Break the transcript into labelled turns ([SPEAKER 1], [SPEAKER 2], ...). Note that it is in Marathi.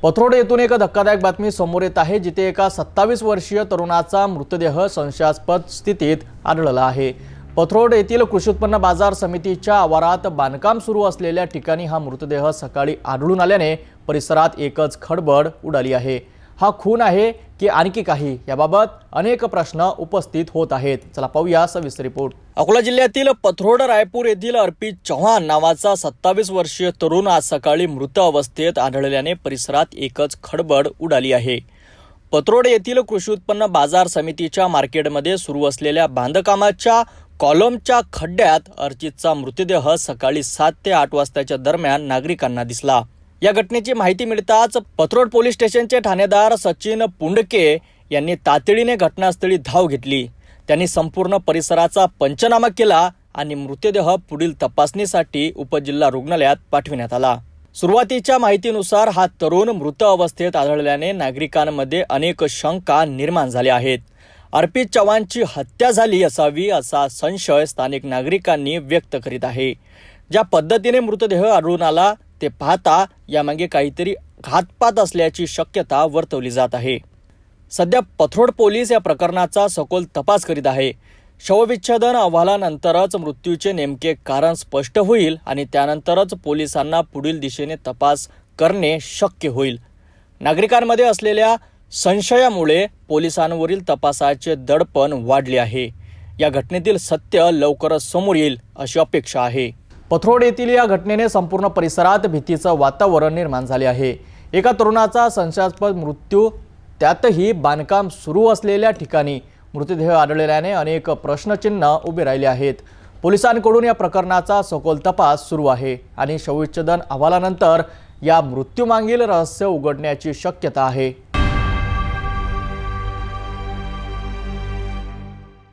[SPEAKER 1] पथरोड येथून एक धक्कादायक बातमी समोर येत आहे, जिथे एका 27 वर्षीय तरुणाचा मृतदेह संशयास्पद स्थितीत आढळला आहे। पथरोड येथील कृषी उत्पन्न बाजार समितीच्या आवारात बांधकाम सुरू असलेल्या ठिकाणी हा मृतदेह सकाळी आढळून आल्याने परिसरात एकच खळबळ उडाली आहे। हा खून आहे की आणखी काही, याबाबत अनेक प्रश्न उपस्थित होत आहेत। चला पाहूया सविस्तर रिपोर्ट। अकोला जिल्ह्यातील पथरोड रायपूर येथील अर्पित चव्हाण नावाचा 27 वर्षीय तरुण आज सकाळी मृत अवस्थेत आढळल्याने परिसरात एकच खळबळ उडाली आहे। पथरोड येथील कृषी उत्पन्न बाजार समितीच्या मार्केटमध्ये सुरू असलेल्या बांधकामाच्या कॉलमच्या खड्ड्यात अर्चितचा मृतदेह सकाळी 7 ते 8 वाजताच्या दरम्यान नागरिकांना दिसला। या घटनेची माहिती मिळताच पथरोड पोलीस स्टेशनचे ठाणेदार सचिन पुंडके यांनी तातडीने घटनास्थळी धाव घेतली। त्यांनी संपूर्ण परिसराचा पंचनामा केला आणि मृतदेह पुढील तपासणीसाठी उपजिल्हा रुग्णालयात पाठविण्यात आला। सुरुवातीच्या माहितीनुसार हा तरुण मृत अवस्थेत आढळल्याने नागरिकांमध्ये अनेक शंका निर्माण झाल्या आहेत। अर्पित चव्हाणची हत्या झाली असावी असा संशय स्थानिक नागरिकांनी व्यक्त करीत आहे। ज्या पद्धतीने मृतदेह आढळून आला ते पाहता यामागे काहीतरी घातपात असल्याची शक्यता वर्तवली जात आहे। सध्या पथरोड पोलीस या प्रकरणाचा सखोल तपास करीत आहे। शवविच्छेदन अहवालानंतरच मृत्यूचे नेमके कारण स्पष्ट होईल आणि त्यानंतरच पोलिसांना पुढील दिशेने तपास करणे शक्य होईल। नागरिकांमध्ये असलेल्या संशयामुळे पोलिसांवरील तपासाचे दडपण वाढले आहे। या घटनेतील सत्य लवकरच समोर येईल अशी अपेक्षा आहे। पथरोड येथील या घटनेने संपूर्ण परिसरात भीतीचं वातावरण निर्माण झाले आहे। एका तरुणाचा संशयास्पद मृत्यू, त्यातही बांधकाम सुरू असलेल्या ठिकाणी मृतदेह आढळल्याने अनेक प्रश्नचिन्ह उभे राहिले आहेत। पोलिसांकडून या प्रकरणाचा सखोल तपास सुरू आहे आणि शवविच्छेदन अहवालानंतर या मृत्यूमागील रहस्य उघडण्याची शक्यता आहे।